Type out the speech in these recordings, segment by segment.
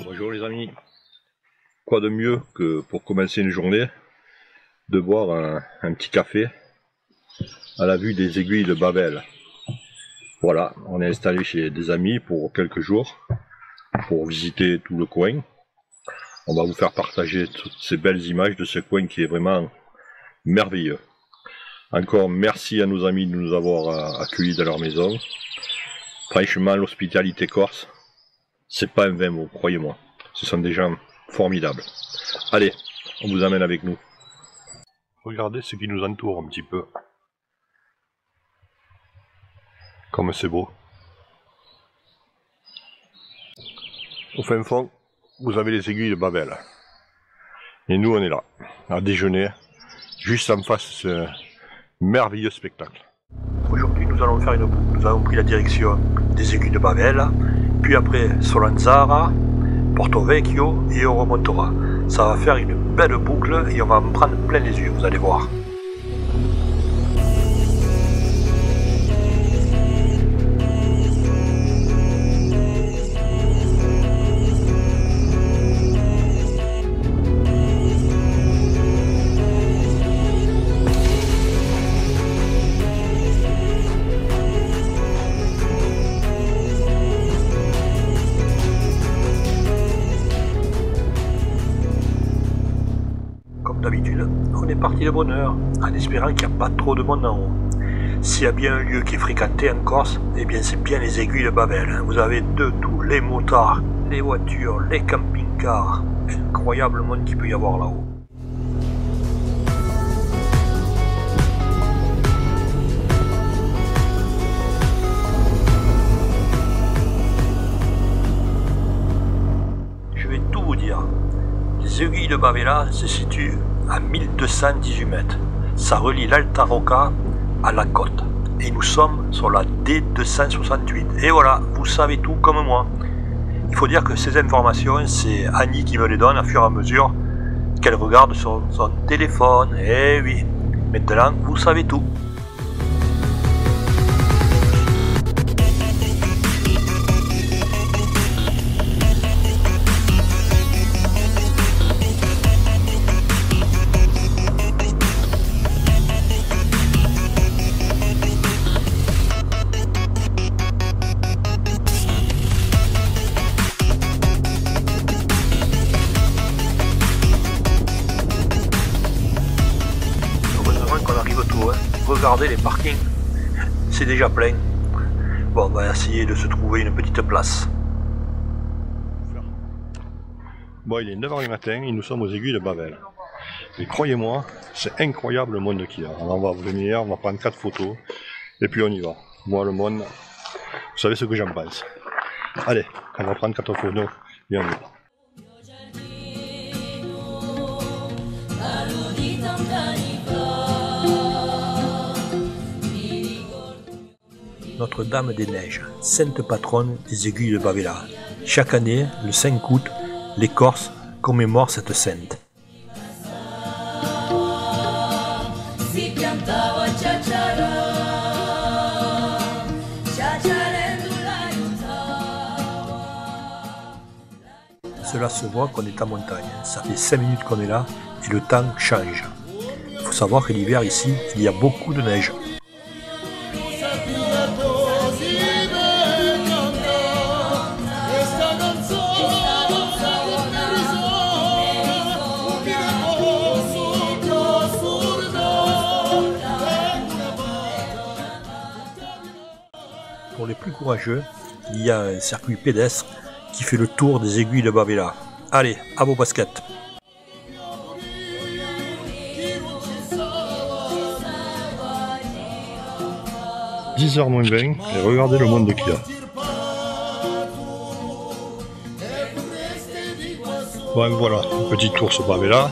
Bonjour les amis, quoi de mieux que pour commencer une journée de boire un petit café à la vue des aiguilles de Babel. Voilà, on est installé chez des amis pour quelques jours pour visiter tout le coin. On va vous faire partager toutes ces belles images de ce coin qui est vraiment merveilleux. Encore merci à nos amis de nous avoir accueillis dans leur maison. Franchement, l'hospitalité corse, c'est pas un vain mot, croyez-moi. Ce sont des gens formidables. Allez, on vous amène avec nous. Regardez ce qui nous entoure un petit peu. Comme c'est beau. Au fin fond, vous avez les aiguilles de Babel. Et nous, on est là, à déjeuner, juste en face de ce merveilleux spectacle. Aujourd'hui, nous allons faire une boucle. Nous avons pris la direction des aiguilles de Babel, puis après Solanzara, Porto Vecchio, et on remontera. Ça va faire une belle boucle et on va en prendre plein les yeux, vous allez voir. D'habitude, on est parti de bonne heure, en espérant qu'il n'y a pas trop de monde en haut. S'il y a bien un lieu qui est fréquenté en Corse, eh bien c'est bien les aiguilles de Babel. Vous avez de tout, les motards, les voitures, les camping-cars. Incroyable monde qu'il peut y avoir là-haut. Je vais tout vous dire. Les aiguilles de Babela se situent à 1218 mètres. Ça relie l'Alta Rocca à la côte. Et nous sommes sur la D268. Et voilà, vous savez tout comme moi. Il faut dire que ces informations, c'est Annie qui me les donne à fur et à mesure qu'elle regarde sur son téléphone. Eh oui, maintenant vous savez tout. Regardez les parkings, c'est déjà plein. Bon, on va essayer de se trouver une petite place. Bon, il est 9h du matin et nous sommes aux aiguilles de Babel. Et croyez-moi, c'est incroyable le monde qu'il y a. Alors on va venir, on va prendre 4 photos et puis on y va. Moi, le monde, vous savez ce que j'en pense. Allez, on va prendre 4 photos et on y va. Notre-Dame des Neiges, sainte patronne des aiguilles de Babela. Chaque année, le 5 août, les Corses commémorent cette sainte. Cela se voit qu'on est en montagne. Ça fait 5 minutes qu'on est là et le temps change. Il faut savoir que l'hiver ici, il y a beaucoup de neige. Pour les plus courageux, il y a un circuit pédestre qui fait le tour des aiguilles de Babela. Allez, à vos baskets! « 10h moins 20 et regardez le monde qu'il y a. Bon, voilà, un petit tour sur Babela,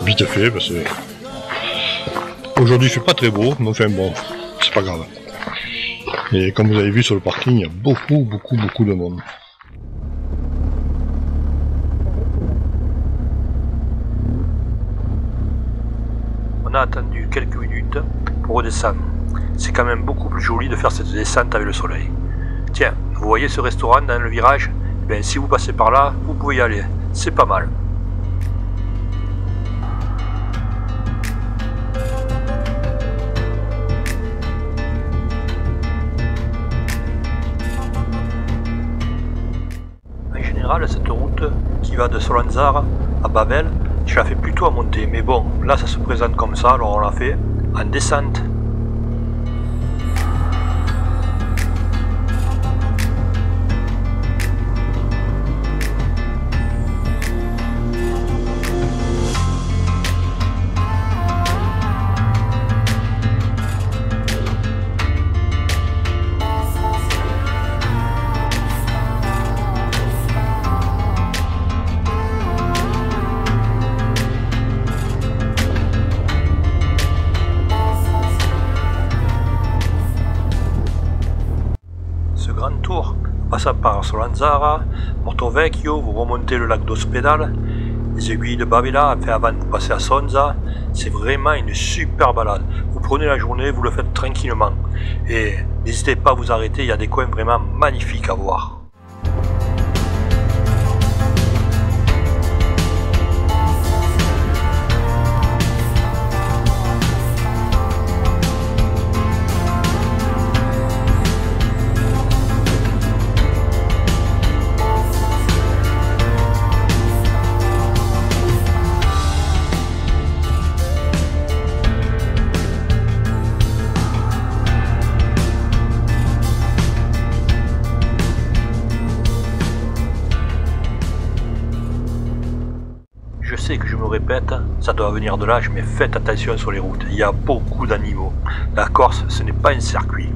vite fait parce que aujourd'hui il fait pas très beau, mais enfin bon, c'est pas grave. Et comme vous avez vu sur le parking, il y a beaucoup de monde. On a attendu quelques minutes pour redescendre. C'est quand même beaucoup plus joli de faire cette descente avec le soleil. Tiens, vous voyez ce restaurant dans le virage? Ben, si vous passez par là, vous pouvez y aller. C'est pas mal. En général, cette route qui va de Solenzara à Babel, je la fais plutôt à monter. Mais bon, là ça se présente comme ça, alors on la fait en descente. Grand tour, passant par Solenzara, Mortovecchio, vous remontez le lac d'Ospedale, les aiguilles de Bavela, enfin avant de vous passer à Sonza, c'est vraiment une super balade. Vous prenez la journée, vous le faites tranquillement. Et n'hésitez pas à vous arrêter, il y a des coins vraiment magnifiques à voir. Je sais que je me répète, ça doit venir de l'âge, mais faites attention sur les routes, il y a beaucoup d'animaux. La Corse, ce n'est pas un circuit.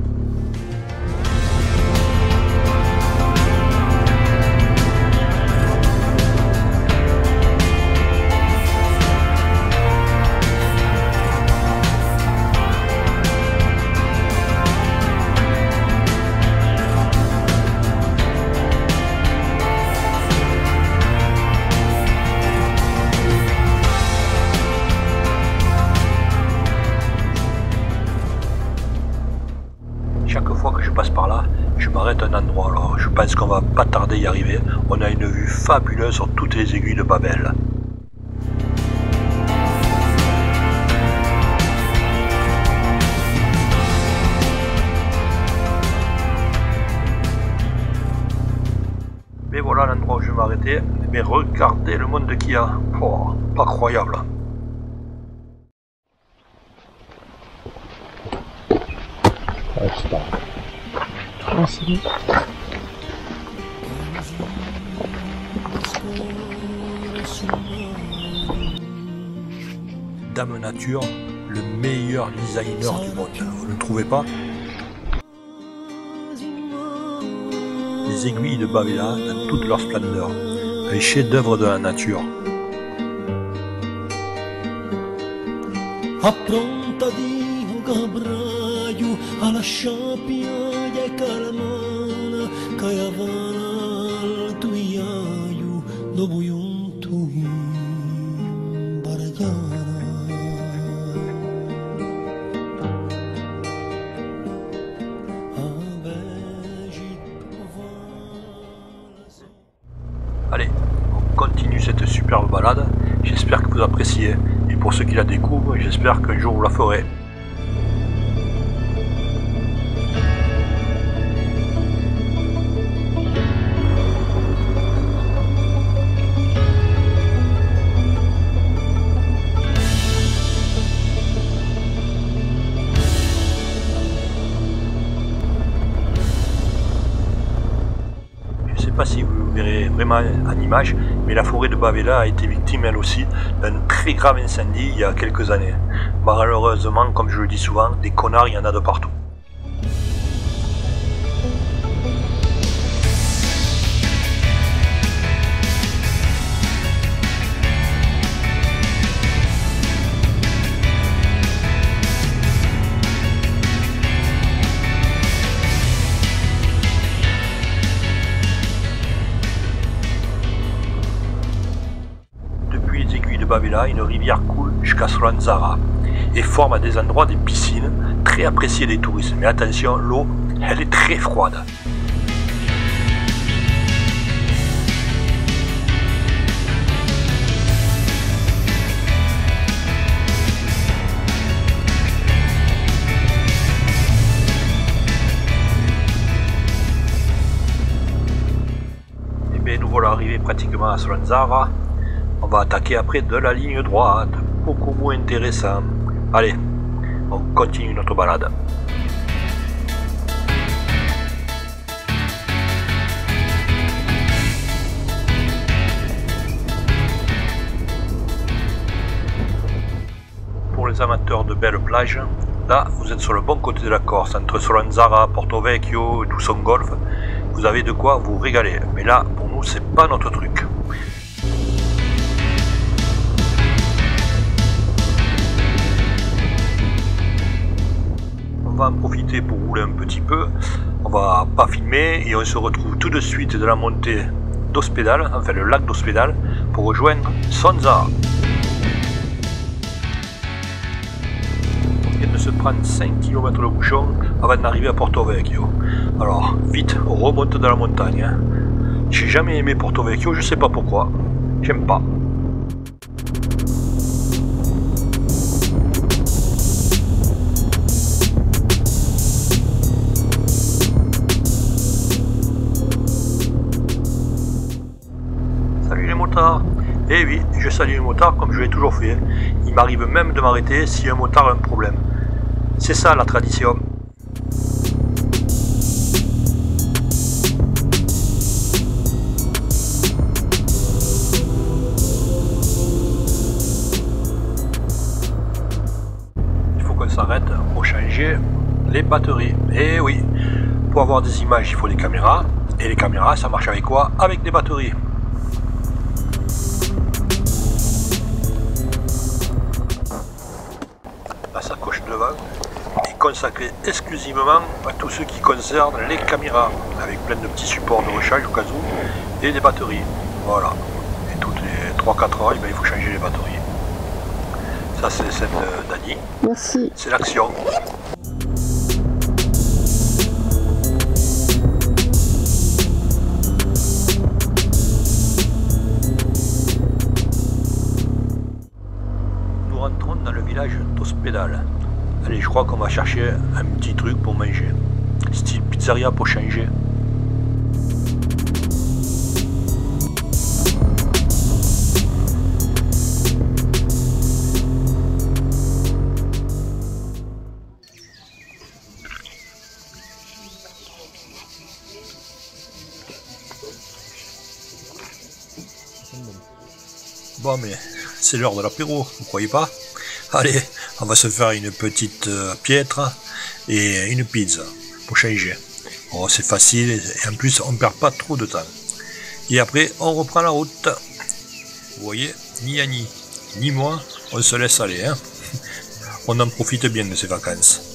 Chaque fois que je passe par là, je m'arrête à un endroit. Alors, je pense qu'on va pas tarder à y arriver. On a une vue fabuleuse sur toutes les aiguilles de Babel. Mais voilà l'endroit où je vais m'arrêter. Mais regardez le monde qu'il y a. Oh, pas croyable. Ah, c'est bon. Dame Nature, le meilleur designer du monde. Vous ne trouvez pas? Les aiguilles de Bavela dans toute leur splendeur. Un chef-d'œuvre de la nature. alla sciappia e calamana caiavana al tuiaio dopo un tuin baragliana Allez, on continue cette superbe balade. J'espère que vous appréciez. Et pour ceux qui la découvrent, j'espère qu'un jour vous la ferez. Pas si vous verrez vraiment en image, mais la forêt de Bavela a été victime elle aussi d'un très grave incendie il y a quelques années. Malheureusement, comme je le dis souvent, des connards il y en a de partout. Bavela, une rivière coule jusqu'à Solenzara et forme à des endroits des piscines très appréciées des touristes. Mais attention, l'eau, elle est très froide. voilà arrivé pratiquement à Solenzara. On va attaquer après de la ligne droite, beaucoup moins intéressant. Allez, on continue notre balade. Pour les amateurs de belles plages, là vous êtes sur le bon côté de la Corse, entre Solenzara, Porto Vecchio et tout son golfe. Vous avez de quoi vous régaler, mais là pour nous c'est pas notre truc. On va en profiter pour rouler un petit peu, on va pas filmer et on se retrouve tout de suite de la montée d'Ospedal, enfin le lac d'Ospedal, pour rejoindre Sonza. On vient de se prendre 5 km de bouchon avant d'arriver à Porto Vecchio. Alors vite, on remonte dans la montagne. Hein. J'ai jamais aimé Porto Vecchio, je sais pas pourquoi, j'aime pas. Eh oui, je salue les motards comme je l'ai toujours fait. Il m'arrive même de m'arrêter si un motard a un problème. C'est ça la tradition. Il faut qu'on s'arrête pour changer les batteries. Eh oui, pour avoir des images il faut des caméras. Et les caméras ça marche avec quoi? Avec des batteries. La sacoche devant est consacrée exclusivement à tout ce qui concerne les caméras, avec plein de petits supports de recharge au cas où et des batteries. Voilà. Et toutes les 3-4 heures, il faut changer les batteries. Ça c'est celle d'Annie. Merci. C'est l'action. Dans le village d'Ospedal. Allez, je crois qu'on va chercher un petit truc pour manger. Style pizzeria pour changer. Bon, mais c'est l'heure de l'apéro, vous croyez pas? Allez, on va se faire une petite piètre et une pizza pour changer. Oh, c'est facile et en plus on perd pas trop de temps. Et après on reprend la route. Vous voyez, ni Annie ni moi, on se laisse aller. Hein. On en profite bien de ces vacances.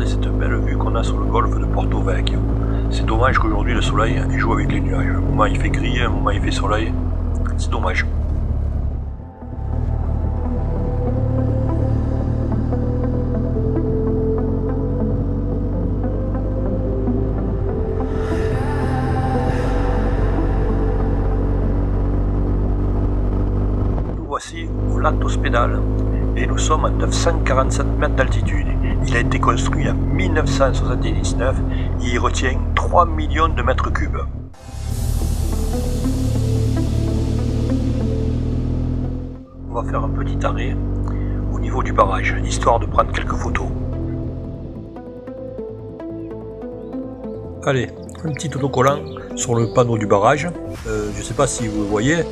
Cette belle vue qu'on a sur le golfe de Porto Vecchio. C'est dommage qu'aujourd'hui le soleil joue avec les nuages. Un moment il fait gris, un moment il fait soleil. C'est dommage. Nous voici au lac d'Ospedal et nous sommes à 947 mètres d'altitude. Il a été construit en 1979 et il retient 3 millions de mètres cubes. On va faire un petit arrêt au niveau du barrage, histoire de prendre quelques photos. Allez, un petit autocollant sur le panneau du barrage. Je ne sais pas si vous le voyez,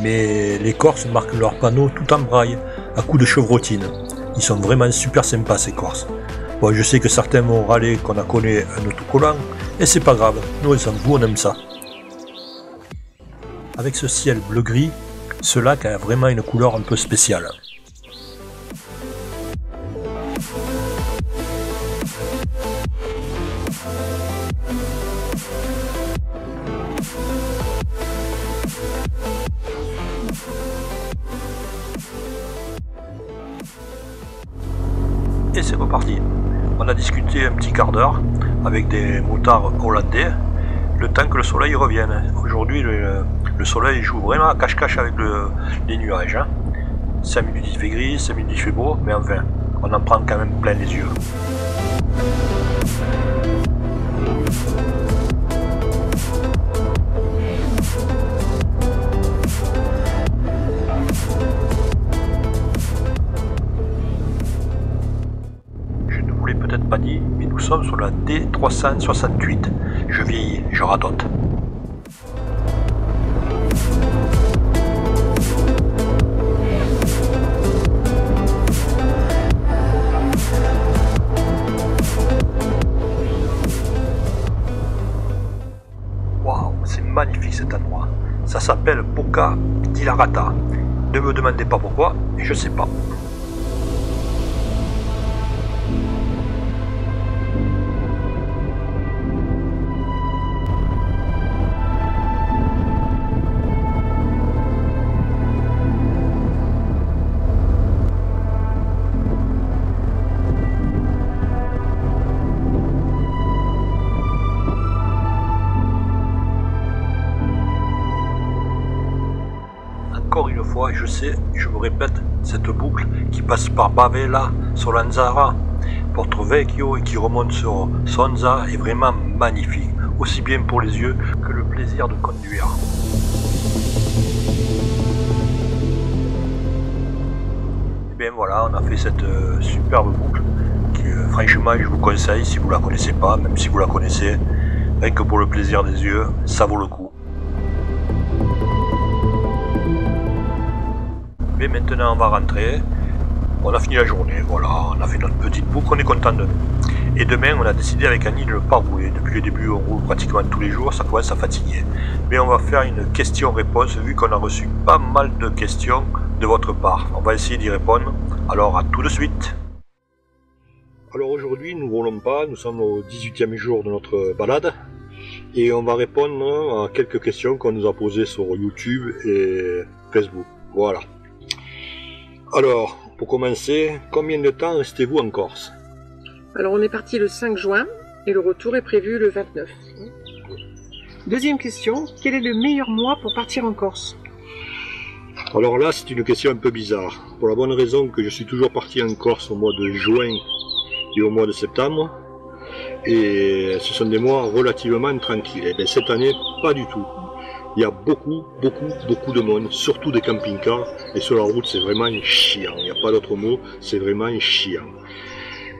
mais les Corses marquent leur panneau tout en braille, à coups de chevrotine. Ils sont vraiment super sympas ces Corses. Bon, je sais que certains vont râler qu'on a collé un autocollant, et c'est pas grave, nous on s'en fout, on aime ça. Avec ce ciel bleu-gris, ce lac a vraiment une couleur un peu spéciale. Et c'est reparti. On a discuté un petit quart d'heure avec des motards hollandais, le temps que le soleil revienne. Aujourd'hui, le soleil joue vraiment à cache-cache avec les nuages. Hein. 5 minutes il fait gris, 5 minutes il fait beau, mais enfin, on en prend quand même plein les yeux. Peut-être pas dit, mais nous sommes sur la D368. Je vieillis, je radote. Waouh, c'est magnifique cet endroit. Ça s'appelle Boca di Larata. Ne me demandez pas pourquoi, je sais pas. Encore une fois, je sais, je me répète, cette boucle qui passe par Bavela, Solanzara, Portovecchio et qui remonte sur Sonza est vraiment magnifique, aussi bien pour les yeux que le plaisir de conduire. Et bien voilà, on a fait cette superbe boucle que franchement je vous conseille si vous la connaissez pas, même si vous la connaissez, rien que pour le plaisir des yeux, ça vaut le coup. Mais maintenant on va rentrer, on a fini la journée, voilà, on a fait notre petite boucle, on est content de nous. Et demain on a décidé avec Annie de ne pas rouler, depuis le début on roule pratiquement tous les jours, ça commence à fatiguer. Mais on va faire une question-réponse vu qu'on a reçu pas mal de questions de votre part. On va essayer d'y répondre, alors à tout de suite. Alors aujourd'hui nous ne roulons pas, nous sommes au 18e jour de notre balade. Et on va répondre à quelques questions qu'on nous a posées sur YouTube et Facebook, voilà. Alors, pour commencer, combien de temps restez-vous en Corse? Alors on est parti le 5 juin et le retour est prévu le 29. Deuxième question, quel est le meilleur mois pour partir en Corse? Alors là, c'est une question un peu bizarre, pour la bonne raison que je suis toujours parti en Corse au mois de juin et au mois de septembre, et ce sont des mois relativement tranquilles. Et bien cette année, pas du tout. Il y a beaucoup de monde, surtout des camping-cars, et sur la route c'est vraiment chiant, il n'y a pas d'autre mot, c'est vraiment chiant.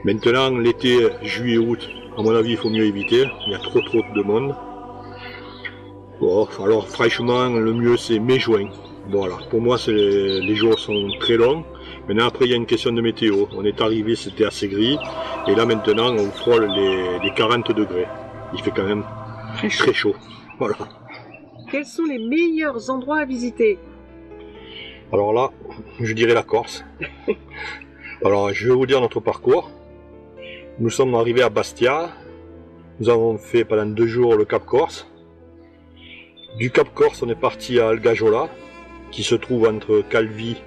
Maintenant, l'été, juillet-août, à mon avis il faut mieux éviter, il y a trop de monde. Bon, alors franchement, le mieux c'est mai-juin, voilà, pour moi les jours sont très longs. Maintenant après il y a une question de météo, on est arrivé, c'était assez gris, et là maintenant on frôle les 40 degrés, il fait quand même très chaud, voilà. Quels sont les meilleurs endroits à visiter? Alors là, je dirais la Corse. Alors je vais vous dire notre parcours. Nous sommes arrivés à Bastia. Nous avons fait pendant 2 jours le Cap Corse. Du Cap Corse, on est parti à Algajola, qui se trouve entre Calvi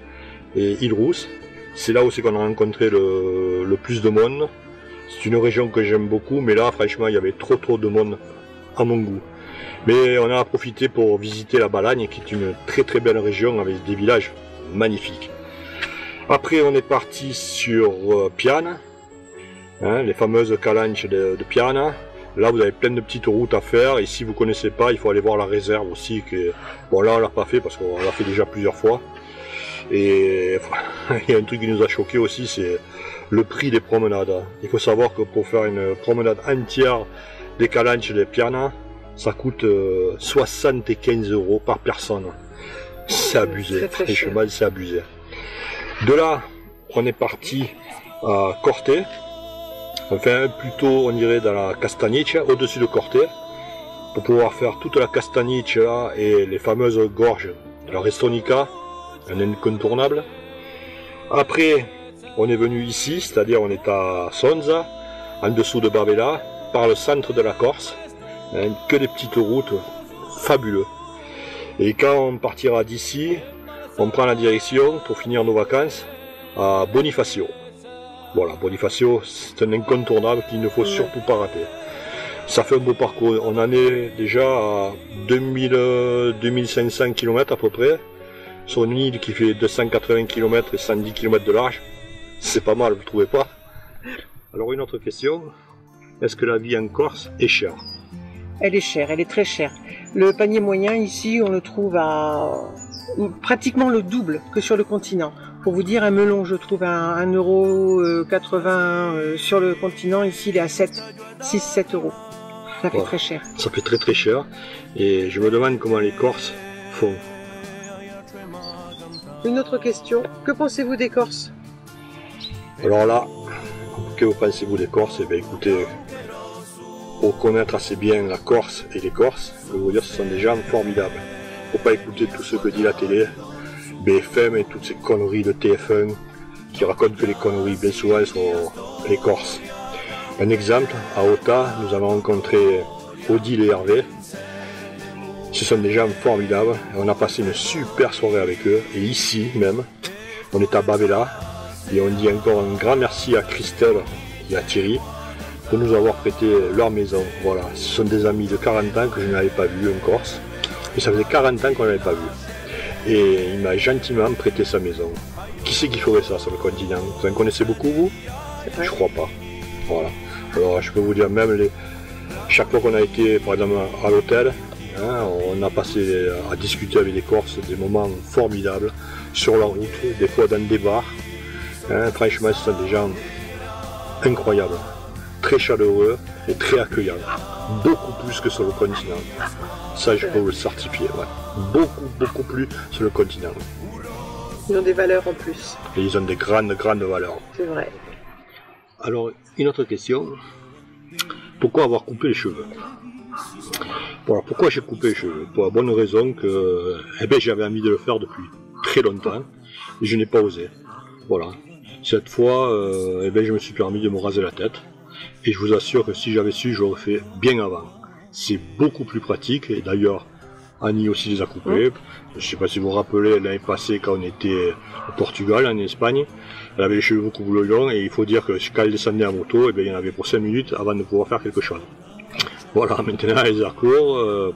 et Île-Rousse. C'est là aussi qu'on a rencontré le plus de monde. C'est une région que j'aime beaucoup, mais là franchement il y avait trop de monde à mon goût. Mais on a profité pour visiter la Balagne, qui est une très belle région avec des villages magnifiques. Après on est parti sur Piana, hein, les fameuses calanches de Piana. Là vous avez plein de petites routes à faire, et si vous ne connaissez pas, il faut aller voir la réserve aussi. Bon là on l'a pas fait parce qu'on l'a fait déjà plusieurs fois. Et il y a un truc qui nous a choqué aussi, c'est le prix des promenades. Il faut savoir que pour faire une promenade entière des calanches de Piana, ça coûte 75 € par personne. C'est abusé, franchement c'est abusé. De là, on est parti à Corte, enfin plutôt on dirait dans la Castagniccia, au-dessus de Corte, pour pouvoir faire toute la Castagniccia et les fameuses gorges de la Restonica, un incontournable. Après, on est venu ici, c'est-à-dire on est à Sonza, en dessous de Bavela, par le centre de la Corse. Que des petites routes fabuleux. Et quand on partira d'ici, on prend la direction pour finir nos vacances à Bonifacio. Voilà, Bonifacio, c'est un incontournable qu'il ne faut surtout pas rater. Ça fait un beau parcours, on en est déjà à 2500 km à peu près, sur une île qui fait 280 km et 110 km de large. C'est pas mal, vous trouvez pas? Alors une autre question, est-ce que la vie en Corse est chère? Elle est chère, elle est très chère. Le panier moyen ici, on le trouve à pratiquement le double que sur le continent. Pour vous dire, un melon, je trouve à 1,80 € sur le continent. Ici, il est à 6-7 euros. Ça fait très cher. Ça fait très cher. Et je me demande comment les Corses font. Une autre question. Que pensez-vous des Corses? Alors là, que pensez-vous des Corses? Eh bien écoutez, pour connaître assez bien la Corse et les Corses, je peux vous dire que ce sont des gens formidables. Faut pas écouter tout ce que dit la télé, BFM et toutes ces conneries de TF1 qui racontent que les conneries bien souvent sont les Corses. Un exemple, à Ota, nous avons rencontré Odile et Hervé. Ce sont des gens formidables et on a passé une super soirée avec eux. Et ici même, on est à Bavela et on dit encore un grand merci à Christelle et à Thierry pour nous avoir prêté leur maison. Voilà, ce sont des amis de 40 ans que je n'avais pas vus en Corse. Et ça faisait 40 ans qu'on n'avait pas vu. Et il m'a gentiment prêté sa maison. Qui c'est qui ferait ça sur le continent? Vous en connaissez beaucoup, vous? Je crois pas. Voilà. Alors je peux vous dire, même chaque fois qu'on a été par exemple à l'hôtel, hein, on a passé à discuter avec les Corses des moments formidables sur la route, des fois dans des bars. Hein, franchement, ce sont des gens incroyables, très chaleureux et très accueillants. Beaucoup plus que sur le continent. Ça, je peux vous le certifier. Ouais. Beaucoup plus sur le continent. Ils ont des valeurs en plus. Et ils ont des grandes valeurs. C'est vrai. Alors, une autre question. Pourquoi avoir coupé les cheveux? Voilà, pourquoi j'ai coupé les cheveux? Pour la bonne raison que j'avais envie de le faire depuis très longtemps et je n'ai pas osé. Voilà. Cette fois, je me suis permis de me raser la tête. Et je vous assure que si j'avais su, je l'aurais fait bien avant. C'est beaucoup plus pratique. Et d'ailleurs, Annie aussi les a coupés. Je ne sais pas si vous vous rappelez, l'année passée, quand on était au Portugal, en Espagne, elle avait les cheveux beaucoup plus longs. Et il faut dire que quand elle descendait en moto, il y en avait pour 5 minutes avant de pouvoir faire quelque chose. Voilà, maintenant, les heures courent,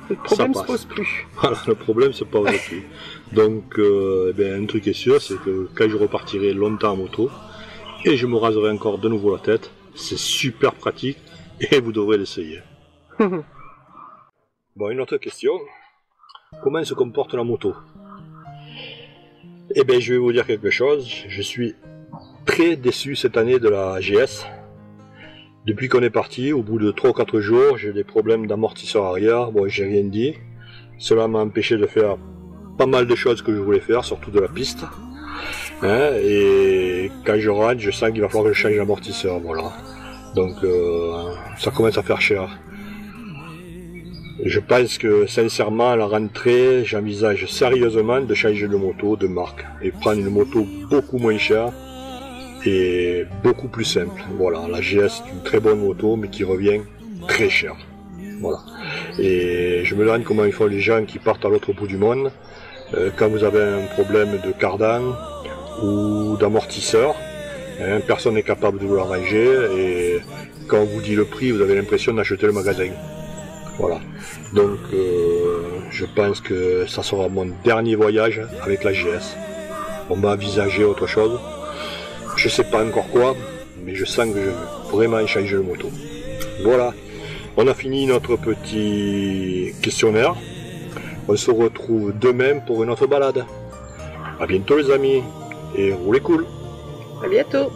le problème ne se pose plus. Voilà, le problème ne se pose plus. Donc, un truc est sûr, c'est que quand je repartirai longtemps en moto, et je me raserai encore de nouveau la tête, c'est super pratique et vous devrez l'essayer. Bon, une autre question. Comment se comporte la moto? Eh bien, je vais vous dire quelque chose. Je suis très déçu cette année de la GS. Depuis qu'on est parti, au bout de 3 ou 4 jours, j'ai des problèmes d'amortisseur arrière. Bon, j'ai rien dit. Cela m'a empêché de faire pas mal de choses que je voulais faire, surtout de la piste. Hein, et quand je rentre, je sens qu'il va falloir que je change l'amortisseur, voilà. Donc ça commence à faire cher. Je pense que sincèrement à la rentrée, j'envisage sérieusement de changer de moto, de marque, et prendre une moto beaucoup moins chère et beaucoup plus simple. Voilà, la GS est une très bonne moto, mais qui revient très cher. Voilà. Et je me demande comment ils font les gens qui partent à l'autre bout du monde, quand vous avez un problème de cardan ou d'amortisseur, hein, personne n'est capable de vous l'arranger et quand on vous dit le prix, vous avez l'impression d'acheter le magasin. Voilà. Donc je pense que ça sera mon dernier voyage avec la GS. On m'a envisagé autre chose. Je sais pas encore quoi, mais je sens que je veux vraiment changer de moto. Voilà. On a fini notre petit questionnaire. On se retrouve demain pour une autre balade. A bientôt les amis. Et roulez cool. À bientôt.